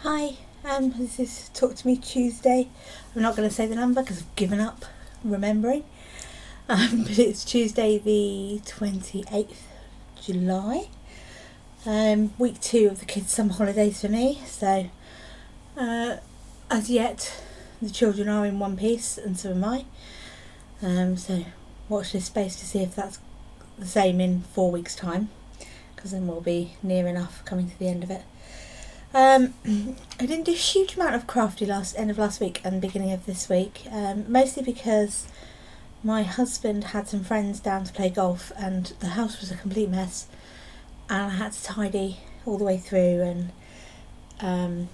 Hi, this is Talk to Me Tuesday. I'm not going to say the number because I've given up remembering, but it's Tuesday the 28th July, week 2 of the kids' summer holidays for me, so as yet the children are in one piece and so am I, so watch this space to see if that's the same in 4 weeks' time, because then we'll be near enough coming to the end of it. I didn't do a huge amount of crafty end of last week and beginning of this week, mostly because my husband had some friends down to play golf and the house was a complete mess and I had to tidy all the way through and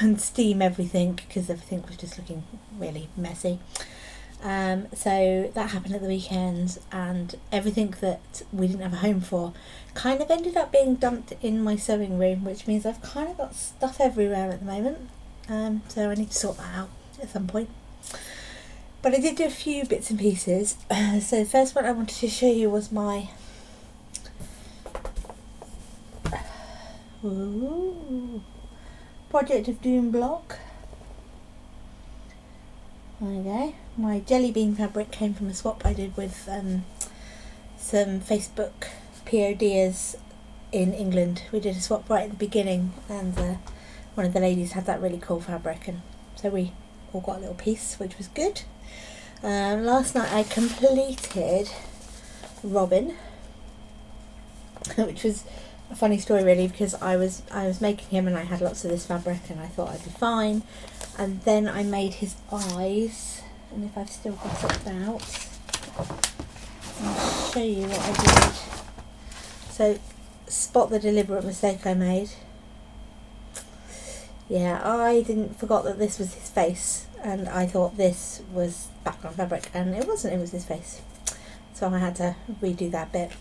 and steam everything because everything was just looking really messy. So that happened at the weekend, and everything that we didn't have a home for kind of ended up being dumped in my sewing room, which means I've kind of got stuff everywhere at the moment, so I need to sort that out at some point. But I did do a few bits and pieces. So the first one I wanted to show you was my Project of Doom block. There you go. My jelly bean fabric came from a swap I did with some Facebook PODers in England. We did a swap right at the beginning, and one of the ladies had that really cool fabric, and so we all got a little piece, which was good. Last night I completed Robin, which was a funny story really, because I was making him and I had lots of this fabric and I thought I'd be fine, and then I made his eyes, and if I've still got it out I'll show you what I did. So spot the deliberate mistake I made. Yeah, I forgot that this was his face, and I thought this was background fabric, and it wasn't, it was his face, so I had to redo that bit.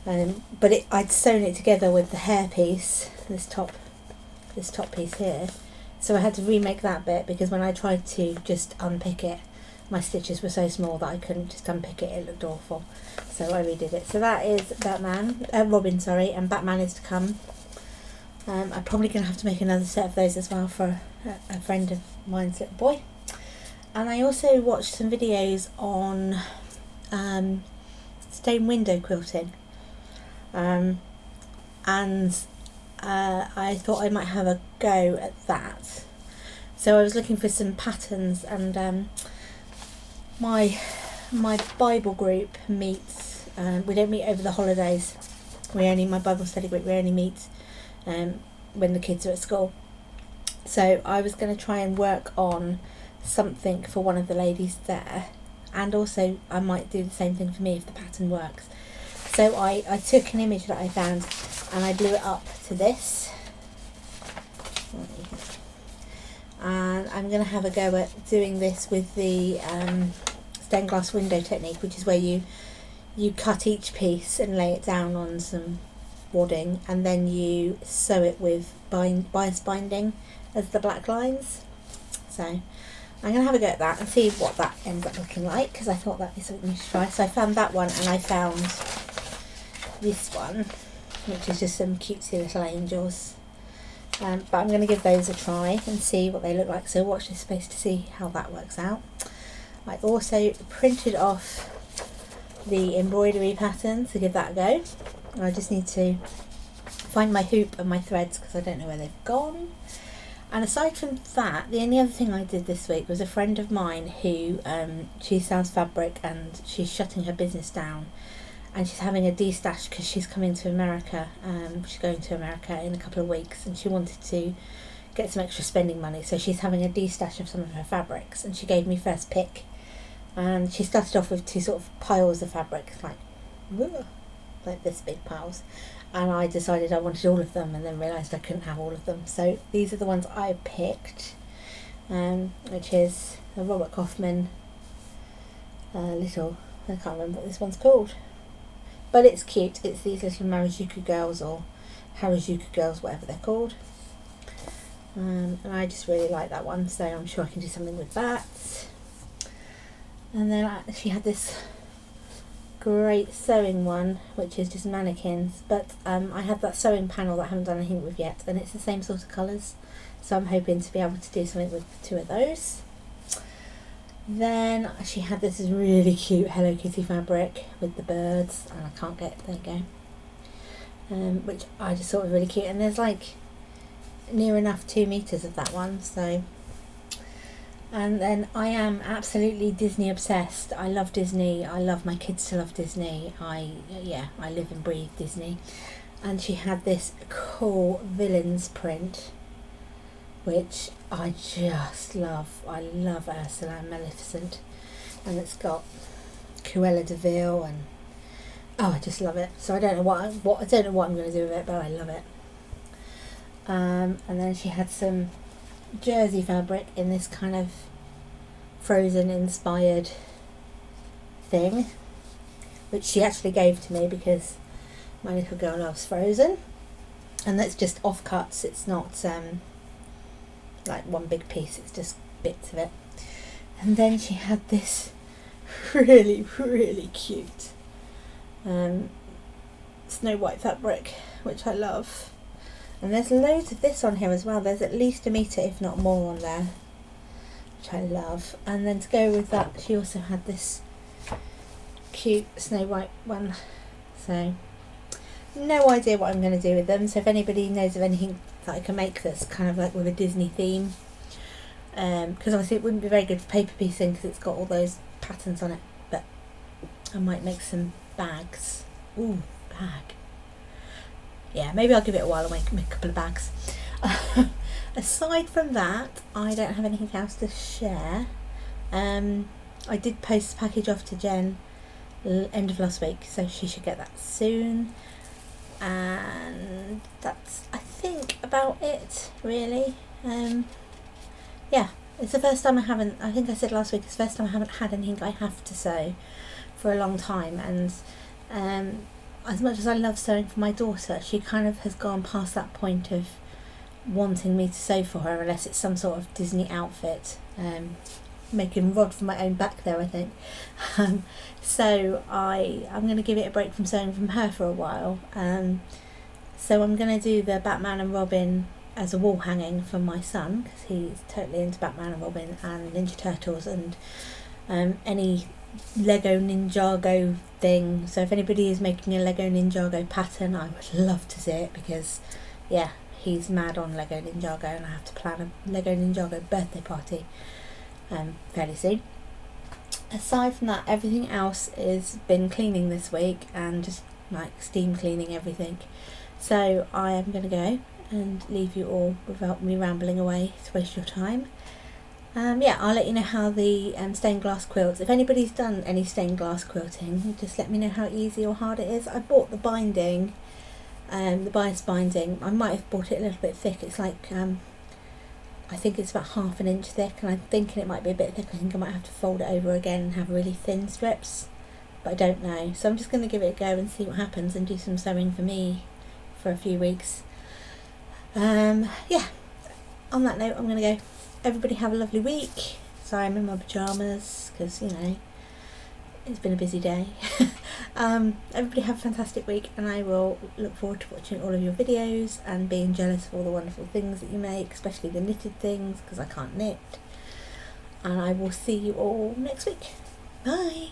But I'd sewn it together with the hair piece, this top piece here, so I had to remake that bit because when I tried to just unpick it, my stitches were so small that I couldn't just unpick it, it looked awful, so I redid it. So that is Robin, sorry, and Batman is to come. I'm probably going to have to make another set of those as well for a friend of mine's little boy. And I also watched some videos on stained window quilting. I thought I might have a go at that. So I was looking for some patterns, and my Bible group meets. We don't meet over the holidays. My Bible study group, we only meet when the kids are at school. So I was going to try and work on something for one of the ladies there, and also I might do the same thing for me if the pattern works. So I took an image that I found and I blew it up to this, and I'm going to have a go at doing this with the stained glass window technique, which is where you cut each piece and lay it down on some wadding, and then you sew it with bias binding as the black lines. So I'm going to have a go at that and see what that ends up looking like, because I thought that'd be something you should try. So I found that one, and I found this one, which is just some cutesy little angels, but I'm going to give those a try and see what they look like, so watch this space to see how that works out. I also printed off the embroidery pattern to give that a go. I just need to find my hoop and my threads because I don't know where they've gone. And aside from that, the only other thing I did this week was a friend of mine who she sells fabric and she's shutting her business down, and she's having a de-stash because she's coming to America. She's going to America in a couple of weeks, and she wanted to get some extra spending money, so she's having a de-stash of some of her fabrics, and she gave me first pick, and she started off with 2 sort of piles of fabric, like this big piles, and I decided I wanted all of them, and then realised I couldn't have all of them. So these are the ones I picked, which is a Robert Kaufman little, I can't remember what this one's called, but it's cute. It's these little Marajuku girls, or Harajuku girls, whatever they're called, and I just really like that one, so I'm sure I can do something with that. And then she had this great sewing one, which is just mannequins, but I have that sewing panel that I haven't done anything with yet, and it's the same sort of colours, so I'm hoping to be able to do something with 2 of those. Then she had this really cute Hello Kitty fabric with the birds, and I can't get, there you go, which I just thought was really cute, and there's like near enough 2 meters of that one. So, and then I am absolutely Disney obsessed. I love Disney. I love my kids to love Disney. I live and breathe Disney. And she had this cool villains print, which I just love. I love Ursula and Maleficent, and it's got Cruella de Vil, and I just love it. So I don't know what I'm going to do with it, but I love it. And then she had some jersey fabric in this kind of Frozen inspired thing, which she actually gave to me because my little girl loves Frozen, and that's just offcuts. It's not like one big piece, it's just bits of it. And then she had this really cute Snow White fabric, which I love. And there's loads of this on here as well. There's at least 1 meter, if not more, on there, which I love. And then to go with that, she also had this cute Snow White one. So, no idea what I'm going to do with them. So if anybody knows of anything that I can make that's kind of like with a Disney theme, because obviously it wouldn't be very good for paper piecing because it's got all those patterns on it. But I might make some bags. Ooh, bag. Yeah, maybe I'll give it a while and make a couple of bags. Aside from that, I don't have anything else to share. I did post the package off to Jen end of last week, so she should get that soon. And that's, I think, about it, really. Yeah, it's the first time I think I said last week, it's the first time I haven't had anything I have to sew for a long time. And as much as I love sewing for my daughter, she kind of has gone past that point of wanting me to sew for her unless it's some sort of Disney outfit. Making rod for my own back there, I think. So I'm going to give it a break from sewing from her for a while. So I'm going to do the Batman and Robin as a wall hanging for my son, because he's totally into Batman and Robin and Ninja Turtles and any Lego Ninjago thing. So if anybody is making a Lego Ninjago pattern, I would love to see it, because yeah, he's mad on Lego Ninjago, and I have to plan a Lego Ninjago birthday party fairly soon. Aside from that, everything else is been cleaning this week, and just like steam cleaning everything. So I am going to go and leave you all without me rambling away to waste your time. Yeah, I'll let you know how the stained glass quilts, if anybody's done any stained glass quilting, just let me know how easy or hard it is. I bought the binding, the bias binding. I might have bought it a little bit thick. It's like I think it's about 1/2 inch thick, and I'm thinking it might be a bit thick. I think I might have to fold it over again and have really thin strips, but I don't know. So I'm just going to give it a go and see what happens, and do some sewing for me for a few weeks. Yeah, on that note, I'm going to go. Everybody have a lovely week. Sorry, I'm in my pyjamas because, you know, it's been a busy day. Everybody have a fantastic week, and I will look forward to watching all of your videos and being jealous of all the wonderful things that you make, especially the knitted things, because I can't knit. And I will see you all next week. Bye.